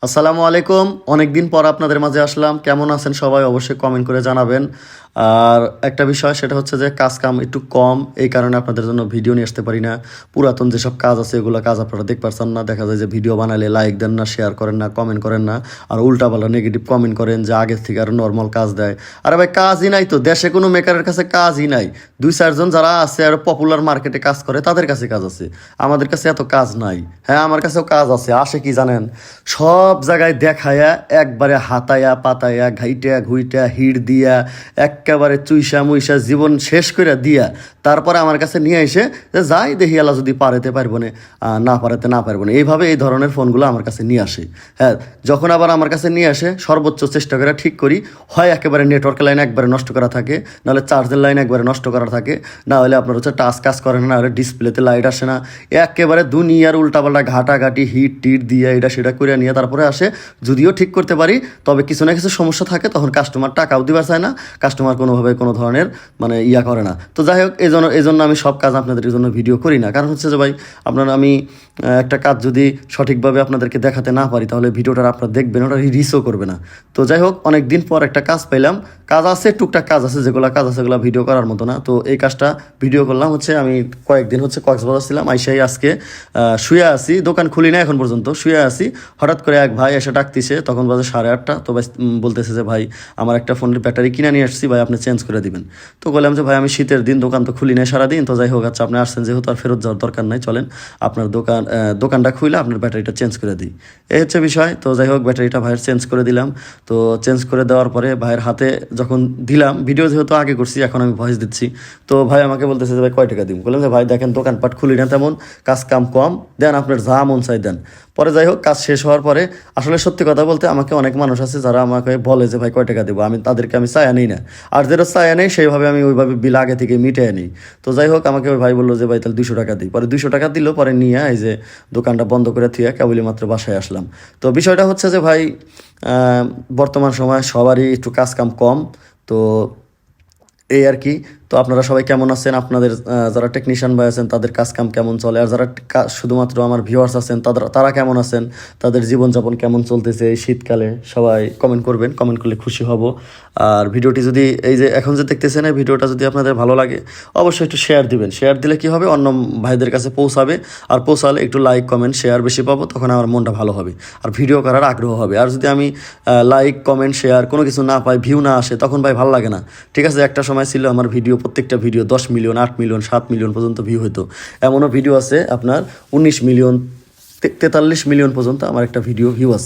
আসসালামু আলাইকুম। অনেকদিন পর আপনাদের মাঝে আসলাম। কেমন আছেন সবাই অবশ্যই কমেন্ট করে জানাবেন। আর একটা বিষয় সেটা হচ্ছে যে কাজ কাম একটু কম, এই কারণে আপনাদের জন্য ভিডিও নিয়ে আসতে পারি না। পুরাতন যেসব কাজ আছে এগুলো কাজ আপনারা দেখতে পারছেন না। দেখা যায় যে ভিডিও বানালে লাইক দেন না, শেয়ার করেন না, কমেন্ট করেন না, আর উল্টাপাল্টা নেগেটিভ কমেন্ট করেন যে আগের থেকে আরও নর্মাল কাজ দেয়। আরে ভাই কাজই নাই তো, দেশে কোনো মেকারের কাছে কাজই নাই। 2-4 জন যারা আছে আর পপুলার মার্কেটে কাজ করে তাদের কাছে কাজ আছে, আমাদের কাছে এত কাজ নাই। হ্যাঁ, আমার কাছেও কাজ আছে, আসে কি জানেন, সব জায়গায় দেখায়া একবারে হাতায়া পাতায়া ঘাইটা ঘুইটা হিট দিয়া একেবারে চুইসা মুইসা জীবন শেষ করে দিয়া তারপরে আমার কাছে নিয়ে এসে যে যাই দেখি আল্লাহ যদি পারেতে পারবো না পারেতে না পারবো না, এইভাবে এই ধরনের ফোনগুলো আমার কাছে নিয়ে আসে। হ্যাঁ, যখন আবার আমার কাছে নিয়ে আসে সর্বোচ্চ চেষ্টা করে ঠিক করি, হয় একেবারে নেটওয়ার্ক লাইন একবারে নষ্ট করা থাকে, নাহলে চার্জের লাইন একবারে নষ্ট করা থাকে, না হলে আপনার হচ্ছে টাচ কাজ করে না, হলে ডিসপ্লেতে লাইট আসে না, একেবারে দুনিয়ার উল্টাপাল্টা ঘাটাঘাটি হিট টিট দিয়ে এটা সেটা করে নিয়ে তারপরে আসে। যদিও ঠিক করতে পারি, তবে কিছু না কিছু সমস্যা থাকে, তখন কাস্টমার টাকাও দিবার চায় না, কাস্টমার কোনোভাবে কোনো ধরনের মানে করে না। তো যাই হোক, এই জন্য আমি সব কাজ আপনাদের জন্য ভিডিও করি না। কারণ হচ্ছে যে ভাই, আমি একটা কাজ যদি সঠিকভাবে আপনাদেরকে দেখাতে না পারি তাহলে ভিডিওটা আপনারা দেখবেন, ওটা রিসও করবে না। তো যাই হোক, অনেক দিন পর একটা কাজ পাইলাম। কাজ আছে, টুকটাক কাজ আছে, যেগুলো কাজ আছে সেগুলো ভিডিও করার মতো না। তো এই কাজটা ভিডিও করলাম হচ্ছে, আমি কয়েকদিন হচ্ছে কক্সবাজার ছিলাম, আইসাই আজকে শুয়ে আছি, দোকান খুলি না এখন পর্যন্ত, শুয়ে আছি। হঠাৎ করে এক ভাই এসে ডাকতেছে, তখন বাজে 8:30। তো ভাই বলতেছে যে ভাই আমার একটা ফোনের ব্যাটারি কিনে নিয়ে আসছি ভাই, আপনি চেঞ্জ করে দিবেন। তো বললাম যে ভাই আমি শীতের দিন, দোকান তো খুলি নাই সারাদিন। তো যাই হোক, আচ্ছা আপনি আসছেন যেহেতু আর ফেরত যাওয়ার দরকার নাই, চলেন আপনার দোকানটা খুলে আপনার ব্যাটারিটা চেঞ্জ করে দিই, এই হচ্ছে বিষয়। তো যাই হোক, ব্যাটারিটা ভাইয়ের চেঞ্জ করে দিলাম। তো চেঞ্জ করে দেওয়ার পরে ভাইয়ের হাতে যখন দিলাম, ভিডিও যেহেতু আগে করছি এখন আমি ভয়েস দিচ্ছি, তো ভাই আমাকে বলতেছে যে ভাই কয় টাকা দিব। বললাম যে ভাই দেখেন দোকানপাট খুলি না তেমন, কাজ কাম কম, দেন আপনার যা মন চাই দেন। পরে যাই হোক, কাজ শেষ হওয়ার পরে আসলে সত্যি কথা বলতে আমাকে অনেক মানুষ আছে যারা আমাকে বলে যে ভাই কয় টাকা দেবো, তাদেরকে আমি চায়া নিই না, আর যেটা চায়া নেই সেইভাবে আমি ওইভাবে বিল আগে থেকে মিটিয়ে নিই। তো যাই হোক, আমাকে ওই ভাই বললো যে ভাই তাহলে 200 টাকা দিই। পরে 200 টাকা দিল, পরে নিয়ে এই যে দোকানটা বন্ধ করে থুয়ে কেবলই মাত্র বাসায় আসলাম। তো বিষয়টা হচ্ছে যে ভাই, বর্তমান সময় সবারই একটু কাজ কাম কম, তো এই আর কি। তো আপনারা সবাই কেমন আছেন? আপনাদের যারা টেকনিশিয়ান ভাই আছেন তাদের কাজ কাম কেমন চলে? আর যারা শুধুমাত্র আমার ভিউয়ার্স আছেন তারা কেমন আছেন? তাদের জীবনযাপন কেমন চলতেছে এই শীতকালে? সবাই কমেন্ট করবেন, কমেন্ট করলে খুশি হব। আর ভিডিওটি যদি এই যে এখন যে দেখতেছেন এই ভিডিওটা যদি আপনাদের ভালো লাগে অবশ্যই একটু শেয়ার দিবেন। শেয়ার দিলে কি হবে, অন্য ভাইদের কাছে পৌঁছাবে, আর পৌঁছালে একটু লাইক কমেন্ট শেয়ার বেশি পাবো, তখন আমার মনটা ভালো হবে আর ভিডিও করার আগ্রহ হবে। আর যদি আমি লাইক কমেন্ট শেয়ার কোনো কিছু না পাই, ভিউ না আসে, তখন ভাই ভালো লাগে না। ঠিক আছে, একটা সময় ছিল আমার প্রত্যেকটা ভিডিও 10 মিলিয়ন 8 মিলিয়ন 7 মিলিয়ন পর্যন্ত ভিউ হতো। এমনও ভিডিও আছে আপনার 19 মিলিয়ন 43 মিলিয়ন পর্যন্ত আমার একটা ভিউ আছে।